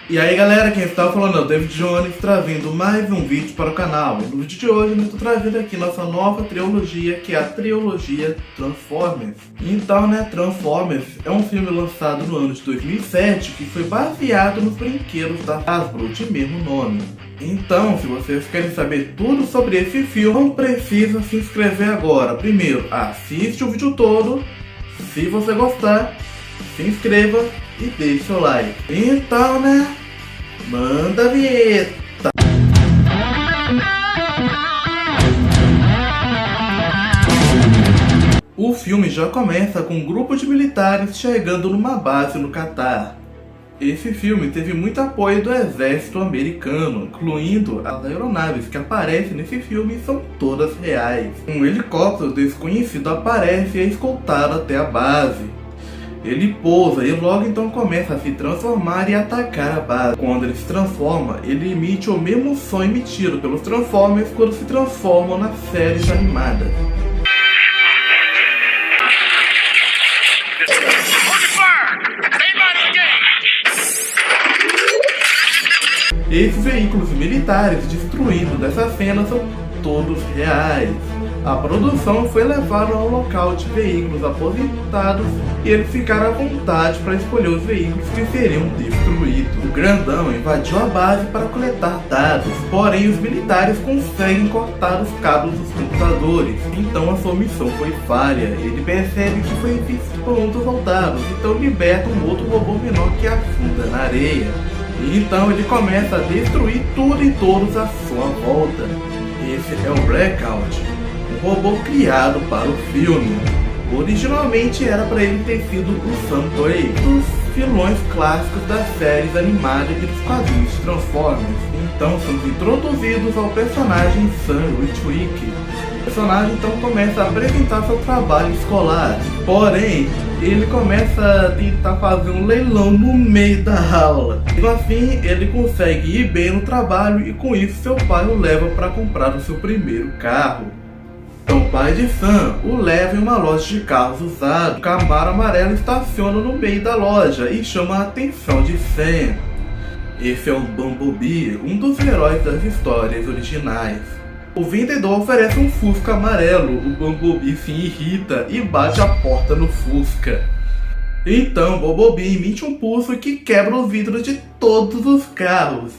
E aí galera, quem está falando é o David Jones, trazendo mais um vídeo para o canal. E no vídeo de hoje eu estou trazendo aqui nossa nova trilogia, que é a trilogia Transformers. Então, Transformers é um filme lançado no ano de 2007, que foi baseado nos brinquedos da Hasbro de mesmo nome. Então, se vocês querem saber tudo sobre esse filme, não precisa se inscrever agora. Primeiro, assiste o vídeo todo. Se você gostar, se inscreva e deixe o like. Então, manda a vinheta. O filme já começa com um grupo de militares chegando numa base no Catar. Esse filme teve muito apoio do exército americano, incluindo as aeronaves que aparecem nesse filme são todas reais. Um helicóptero desconhecido aparece e é escoltado até a base. Ele pousa e logo então começa a se transformar e atacar a base. Quando ele se transforma, ele emite o mesmo som emitido pelos Transformers quando se transformam nas séries animadas. Esses veículos militares destruídos dessa cena são todos reais. A produção foi levada ao local de veículos aposentados e eles ficaram à vontade para escolher os veículos que seriam destruídos. O grandão invadiu a base para coletar dados, porém os militares conseguem cortar os cabos dos computadores, então a sua missão foi falha. Ele percebe que foi visto por um dos soldados, então liberta um outro robô menor que afunda na areia. E então ele começa a destruir tudo e todos à sua volta. Esse é o Blackout, um robô criado para o filme. Originalmente era para ele ter sido o Suntory, dos vilões clássicos das séries animadas e dos quadrinhos de Transformers. Então somos introduzidos ao personagem Sam Witwicky. O personagem então começa a apresentar seu trabalho escolar, porém ele começa a tentar fazer um leilão no meio da aula. Mesmo assim, ele consegue ir bem no trabalho e com isso seu pai o leva para comprar o seu primeiro carro. O pai de Sam o leva em uma loja de carros usados. O Camaro amarelo estaciona no meio da loja e chama a atenção de Sam. Esse é o Bumblebee, um dos heróis das histórias originais. O vendedor oferece um Fusca amarelo, o Bumblebee se irrita e bate a porta no Fusca. Então Bumblebee emite um pulso que quebra os vidros de todos os carros.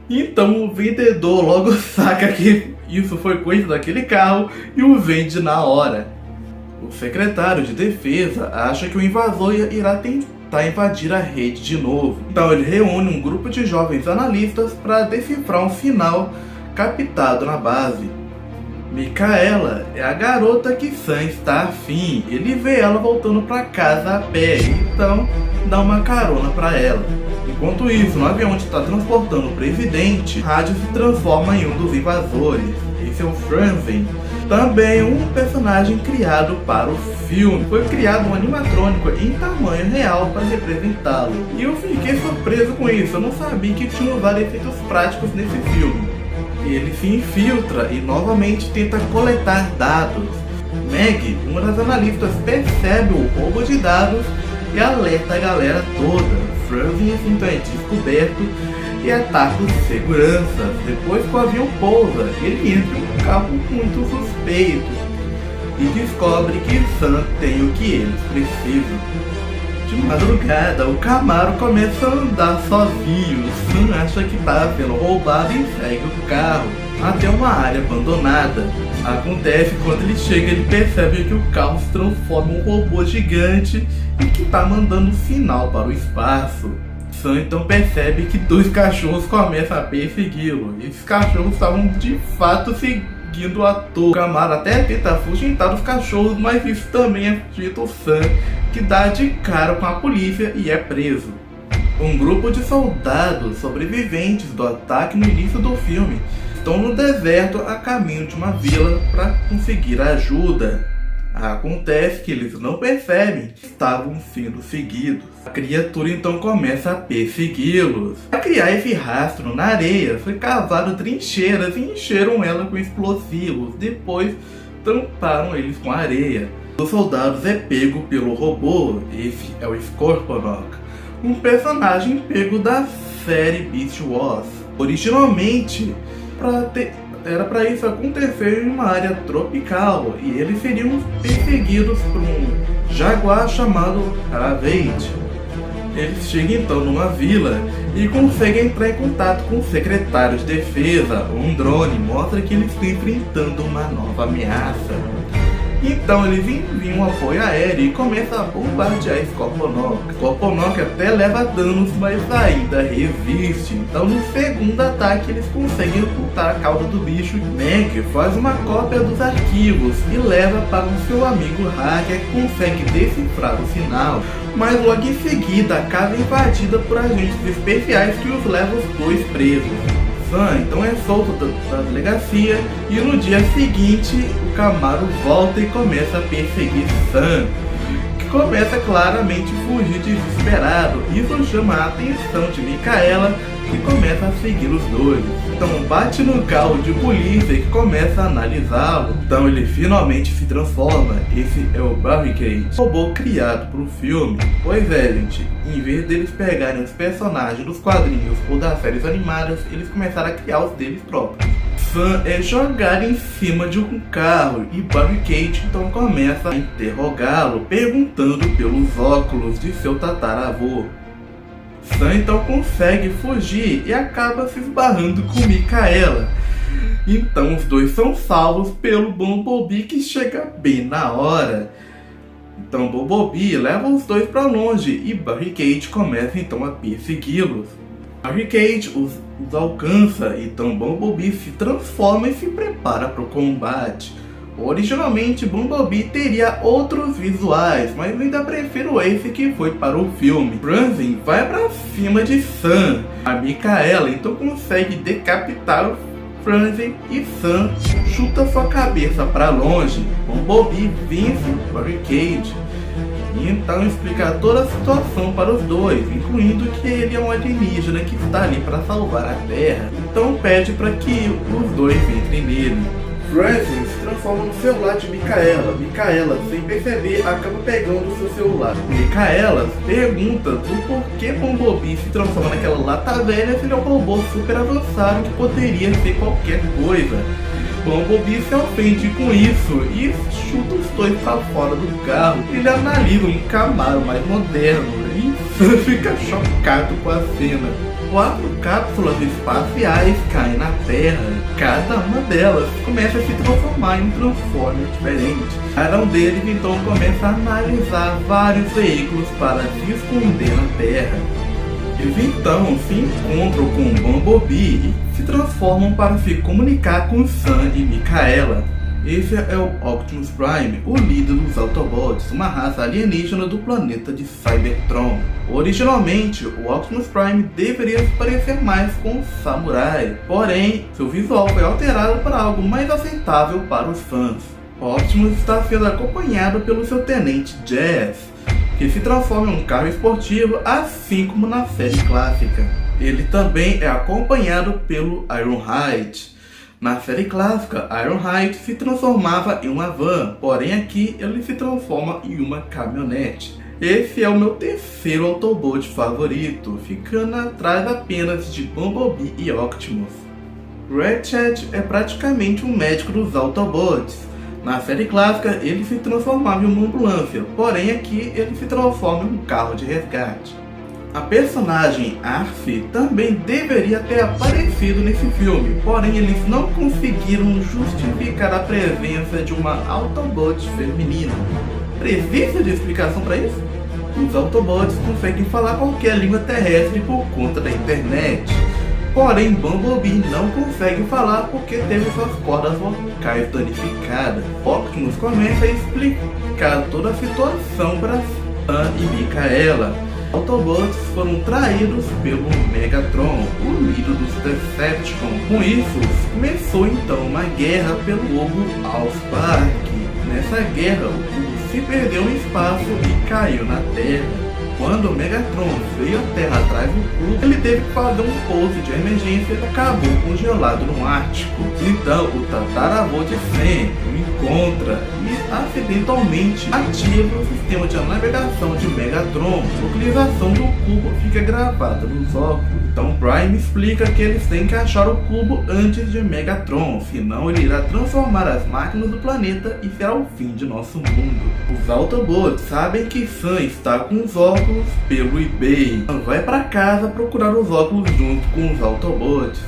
Então o vendedor logo saca que isso foi coisa daquele carro e o vende na hora. O secretário de defesa acha que o invasor irá tentar invadir a rede de novo. Então ele reúne um grupo de jovens analistas para decifrar um sinal captado na base. Micaela é a garota que Sam está afim. Ele vê ela voltando para casa a pé, então dá uma carona para ela. Enquanto isso, no avião onde está transportando o presidente, Rádio se transforma em um dos invasores. Esse é o Franzen, também um personagem criado para o filme. Foi criado um animatrônico em tamanho real para representá-lo. E eu fiquei surpreso com isso, eu não sabia que tinha usado efeitos práticos nesse filme. Ele se infiltra e novamente tenta coletar dados. Meg, uma das analistas, percebe o roubo de dados e alerta a galera toda. Franzen então é descoberto e ataca os seguranças. Depois que o avião pousa, ele entra em um carro muito suspeito e descobre que Sam tem o que eles precisam. De madrugada, o Camaro começa a andar sozinho. Sam acha que está sendo roubado e segue o carro até uma área abandonada. Acontece quando ele chega, ele percebe que o carro se transforma em um robô gigante e que está mandando um sinal para o espaço. Sam então percebe que dois cachorros começam a persegui-lo. Esses cachorros estavam de fato seguindo o ator. O Camaro até tenta afugentar os cachorros, mas isso também é dito ao Sam, que dá de cara com a polícia e é preso. Um grupo de soldados sobreviventes do ataque no início do filme estão no deserto a caminho de uma vila para conseguir ajuda. Acontece que eles não percebem que estavam sendo seguidos. A criatura então começa a persegui-los. Para criar esse rastro na areia, foi cavado trincheiras e encheram ela com explosivos. Depois tamparam eles com areia. Os soldados é pego pelo robô, esse é o Scorponok, um personagem pego da série Beast Wars. Originalmente, era para isso acontecer em uma área tropical e eles seriam perseguidos por um jaguar chamado Caravate. Eles chegam então numa vila e conseguem entrar em contato com o secretário de defesa. Um drone mostra que eles estão enfrentando uma nova ameaça. Então eles enviam um apoio aéreo e começam a bombardear Scorponok. Scorponok até leva danos, mas ainda resiste. Então no segundo ataque eles conseguem ocultar a cauda do bicho. Meg faz uma cópia dos arquivos e leva para um seu amigo hacker que consegue decifrar o sinal. Mas logo em seguida a casa é invadida por agentes especiais que os levam os dois presos. Sam então é solto da delegacia e no dia seguinte o Camaro volta e começa a perseguir Sam, que começa claramente a fugir desesperado. Isso chama a atenção de Micaela, que começa a seguir os dois. Então bate no carro de polícia que começa a analisá-lo. Então ele finalmente se transforma. Esse é o Barricade, robô criado para o filme. Pois é, gente, em vez deles pegarem os personagens dos quadrinhos ou das séries animadas, eles começaram a criar os deles próprios. Sam é jogado em cima de um carro e Barricade então começa a interrogá-lo, perguntando pelos óculos de seu tataravô. Sam então consegue fugir e acaba se esbarrando com Micaela. Então os dois são salvos pelo Bumblebee, que chega bem na hora. Então Bumblebee leva os dois para longe e Barricade começa então a persegui-los. Barricade os alcança, então Bumblebee se transforma e se prepara para o combate. Originalmente Bumblebee teria outros visuais, mas eu ainda prefiro esse que foi para o filme. Franzen vai para cima de Sam. A Micaela então consegue decapitar o Franzen e Sam chuta sua cabeça para longe. Bumblebee vence o Barricade e então explica toda a situação para os dois, incluindo que ele é um alienígena que está ali para salvar a Terra. Então pede para que os dois entrem nele. Franzen se transforma no celular de Micaela. Micaela, sem perceber, acaba pegando o seu celular. Micaela pergunta do porquê Bumblebee se transforma naquela lata velha se ele é um robô super avançado que poderia ser qualquer coisa. Bumblebee se ofende com isso e chuta os dois para fora do carro. Ele analisa um Camaro mais moderno e fica chocado com a cena. 4 cápsulas espaciais caem na Terra. Cada uma delas começa a se transformar em um Transformer diferente. Cada um deles então começa a analisar vários veículos para se esconder na Terra. Eles então se encontram com Bumblebee e se transformam para se comunicar com Sam e Micaela. Esse é o Optimus Prime, o líder dos Autobots, uma raça alienígena do planeta de Cybertron. Originalmente, o Optimus Prime deveria se parecer mais com o Samurai, porém, seu visual foi alterado para algo mais aceitável para os fãs. Optimus está sendo acompanhado pelo seu tenente Jazz, que se transforma em um carro esportivo, assim como na série clássica. Ele também é acompanhado pelo Ironhide. Na série clássica, Ironhide se transformava em uma van, porém aqui ele se transforma em uma caminhonete. Esse é o meu terceiro Autobot favorito, ficando atrás apenas de Bumblebee e Optimus. Ratchet é praticamente um médico dos Autobots. Na série clássica ele se transformava em uma ambulância, porém aqui ele se transforma em um carro de resgate. A personagem Arcee também deveria ter aparecido nesse filme, porém eles não conseguiram justificar a presença de uma Autobot feminina. Precisa de explicação para isso? Os Autobots conseguem falar qualquer língua terrestre por conta da internet. Porém, Bumblebee não consegue falar porque teve suas cordas vocais danificadas. Optimus começa a explicar toda a situação para Sam e Micaela. Autobots foram traídos pelo Megatron, o líder dos Decepticons. Com isso, começou então uma guerra pelo globo Allspark. Nessa guerra, o globo se perdeu no espaço e caiu na Terra. Quando o Megatron veio à Terra atrás do globo, ele teve que fazer um pouso de emergência e acabou congelado no Ártico. Então, o tataravô de Sam, encontra e acidentalmente ativa o sistema de navegação de Megatron. A localização do cubo fica gravada nos óculos. Então Prime explica que eles têm que achar o cubo antes de Megatron, senão ele irá transformar as máquinas do planeta e será o fim de nosso mundo. Os Autobots sabem que Sam está com os óculos pelo eBay. Sam vai para casa procurar os óculos junto com os Autobots.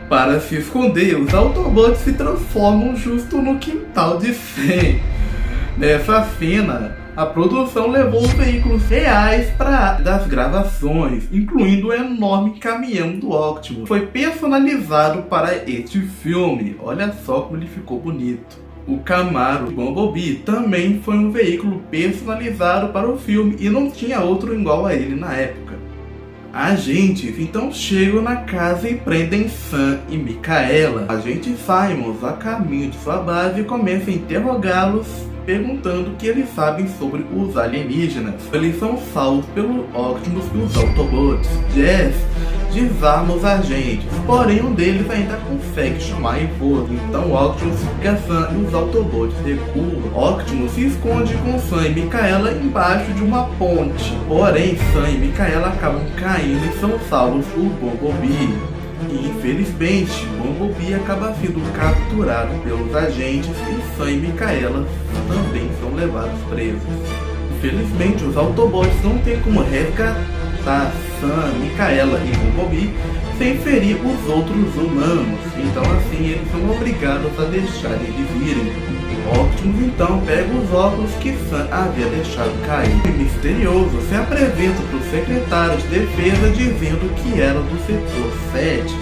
Para se esconder, os Autobots se transformam justo no quintal de Sam. Nessa cena, a produção levou os veículos reais das gravações, incluindo o enorme caminhão do Optimus. Foi personalizado para este filme. Olha só como ele ficou bonito. O Camaro Bumblebee também foi um veículo personalizado para o filme e não tinha outro igual a ele na época. Agentes então chegam na casa e prendem Sam e Mikaela. Agente Simons, a caminho de sua base, começa a interrogá-los, perguntando o que eles sabem sobre os alienígenas. Eles são salvos pelo Optimus e os Autobots. Jazz desarma os agentes, porém um deles ainda consegue chamar a esposa. Então Optimus fica Sam e os Autobots recuam. Optimus se esconde com Sam e Mikaela embaixo de uma ponte, porém Sam e Mikaela acabam caindo e são salvos por Bumblebee. E infelizmente, Bumblebee acaba sendo capturado pelos agentes e Sam e Mikaela também são levados presos. Infelizmente, os Autobots não têm como resgatar Sam, Mikaela e Bumblebee sem ferir os outros humanos, então assim eles são obrigados a deixar eles irem. Optimus então pega os óculos que Sam havia deixado cair. O misterioso se apresenta para o secretário de defesa dizendo que era do setor 7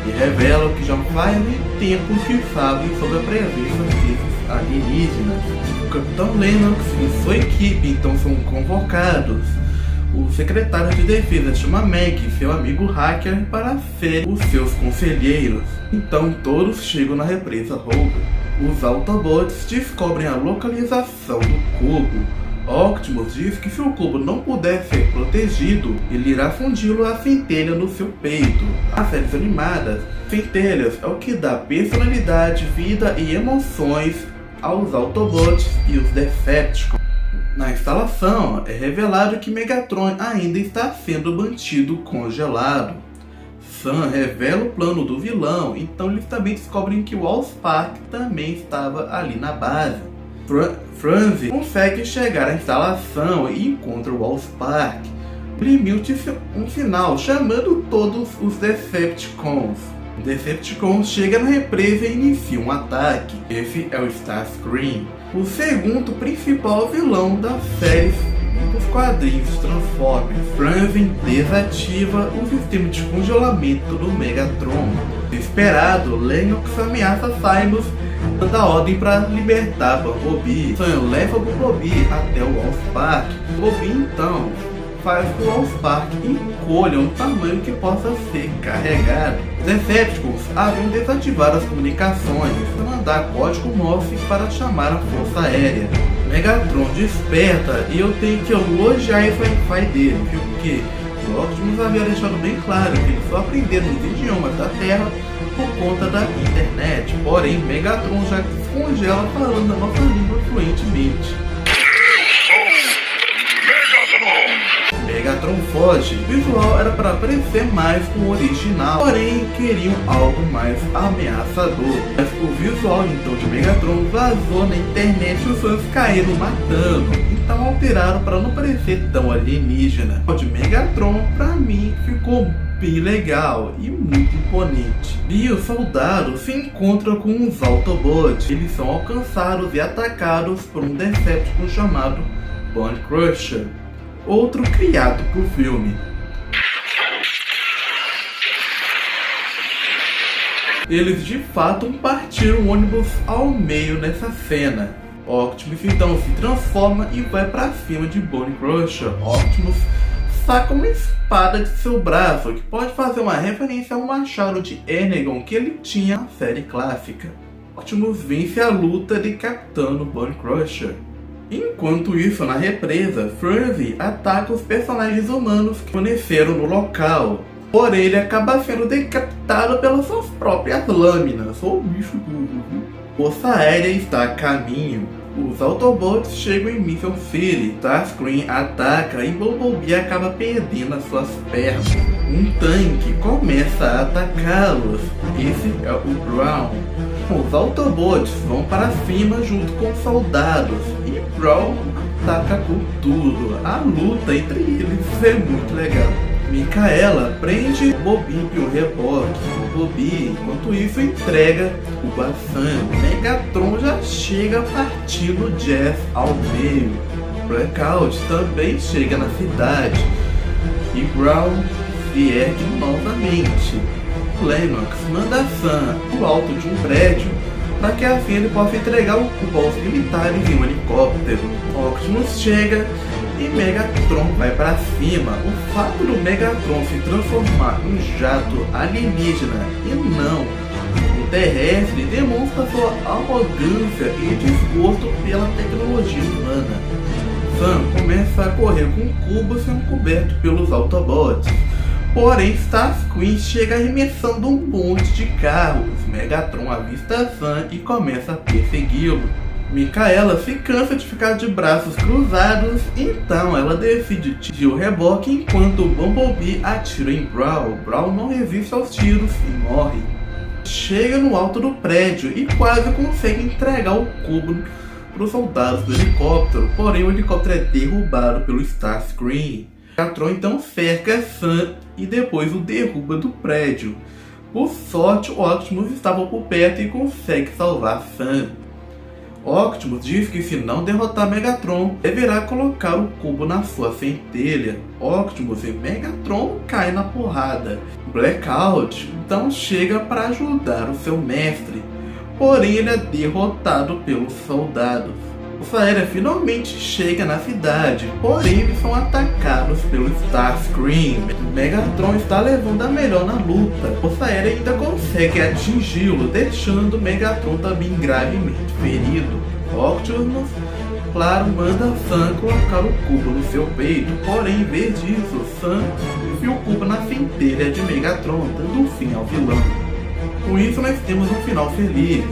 e revela que já faz um tempo que sabem sobre a presença desses alienígenas. O Capitão Lennox e sua equipe então são convocados. O secretário de defesa chama Meg, seu amigo hacker, para ser os seus conselheiros. Então todos chegam na represa Rover. Os Autobots descobrem a localização do cubo. Optimus diz que se o cubo não puder ser protegido, ele irá fundi-lo a centelha no seu peito. Nas séries animadas, centelhas é o que dá personalidade, vida e emoções aos Autobots e os Decepticons. Na instalação, é revelado que Megatron ainda está sendo mantido congelado. Sam revela o plano do vilão, então eles também descobrem que o Allspark também estava ali na base. Franzi consegue chegar à instalação e encontra o Allspark. Ele emite um sinal chamando todos os Decepticons. O Decepticon chega na represa e inicia um ataque. Esse é o Starscream, o segundo principal vilão da série dos quadrinhos Transformers. Franzi desativa o sistema de congelamento do Megatron. Desesperado, Lennox ameaça Simons, dando a ordem para libertar Bumblebee. Sam leva Bumblebee até o Allspark. Bumblebee então faz que o Allspark encolha um tamanho que possa ser carregado. Os Decepticons haviam desativado as comunicações para mandar código Morse para chamar a Força Aérea. Megatron desperta e eu tenho que elogiar esse Wi-Fi dele, viu? Porque o Optimus havia deixado bem claro que eles só aprenderam os idiomas da Terra por conta da internet. Porém, Megatron já descongela falando a nossa língua fluentemente. Megatron foge. O visual era para parecer mais com o original, porém queriam algo mais ameaçador. Mas o visual então de Megatron vazou na internet e os fãs caíram matando, então alteraram para não parecer tão alienígena. O de Megatron, para mim, ficou bem legal e muito imponente. E os soldados se encontram com os Autobots. Eles são alcançados e atacados por um Decepticon chamado Bone Crusher, outro criado pro filme. Eles de fato partiram o ônibus ao meio nessa cena. Optimus então se transforma e vai pra cima de Bone Crusher. Optimus saca uma espada de seu braço, que pode fazer uma referência ao machado de Energon que ele tinha na série clássica. Optimus vence a luta decapitando Bone Crusher. Enquanto isso, na represa, Franzi ataca os personagens humanos que permaneceram no local. Porém, ele acaba sendo decapitado pelas suas próprias lâminas. Ô bicho burro, viu? Força Aérea está a caminho. Os Autobots chegam em Mission City. Starscream ataca e Bumblebee acaba perdendo as suas pernas. Um tanque começa a atacá-los. Esse é o Brown. Os Autobots vão para cima junto com os soldados e Brown ataca com tudo. A luta entre eles é muito legal. Micaela prende Bobby e o reboque. Bobby, enquanto isso, entrega o Bassan. Megatron já chega partindo Jazz ao meio. Blackout também chega na cidade. E Brown se ergue novamente. Lennox manda Sam do alto de um prédio para que assim ele possa entregar o cubo aos militares em um helicóptero. Optimus chega e Megatron vai para cima. O fato do Megatron se transformar em um jato alienígena e não um terrestre demonstra sua arrogância e desgosto pela tecnologia humana. Sam começa a correr com o cubo sendo coberto pelos Autobots. Porém, Starscream chega arremessando um monte de carros. Megatron avista Sam e começa a persegui-lo. Micaela se cansa de ficar de braços cruzados, então ela decide tirar o reboque enquanto Bumblebee atira em Brown. Brown não resiste aos tiros e morre. Chega no alto do prédio e quase consegue entregar o cubo para os soldados do helicóptero, porém o helicóptero é derrubado pelo Starscream. Megatron então cerca Sam e depois o derruba do prédio. Por sorte, o Optimus estava por perto e consegue salvar Sam. Optimus diz que se não derrotar Megatron, deverá colocar o cubo na sua centelha. Optimus e Megatron caem na porrada. Blackout então chega para ajudar o seu mestre, porém ele é derrotado pelos soldados. Força Aérea finalmente chega na cidade, porém eles são atacados pelo Starscream. Megatron está levando a melhor na luta. Força Aérea ainda consegue atingi-lo, deixando Megatron também gravemente ferido. Optimus, claro, manda Sam colocar o cubo no seu peito, porém em vez disso, Sam enfia o cubo na centelha de Megatron, dando fim ao vilão. Com isso nós temos um final feliz.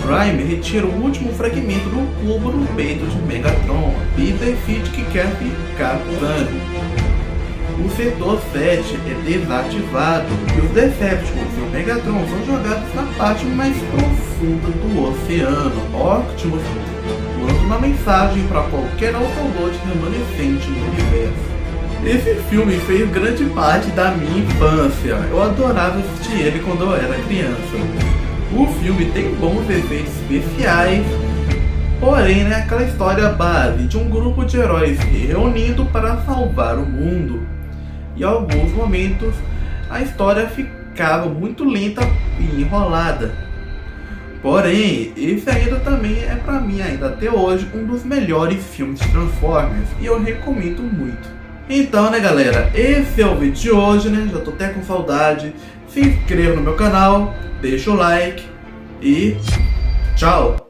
Prime retira o último fragmento do cubo no peito de Megatron e decide que quer ficar com Sam. O setor 7 é desativado e os Decepticons e o Megatron são jogados na parte mais profunda do oceano. Optimus manda uma mensagem para qualquer Autobot remanescente no universo. Esse filme fez grande parte da minha infância. Eu adorava assistir ele quando eu era criança. O filme tem bons efeitos especiais, porém é aquela história base de um grupo de heróis se reunindo para salvar o mundo. Em alguns momentos a história ficava muito lenta e enrolada. Porém, esse ainda também é para mim, ainda até hoje, um dos melhores filmes de Transformers e eu recomendo muito. Então, né galera, esse é o vídeo de hoje, né? Já tô até com saudade. Se inscreva no meu canal, deixa o like e tchau!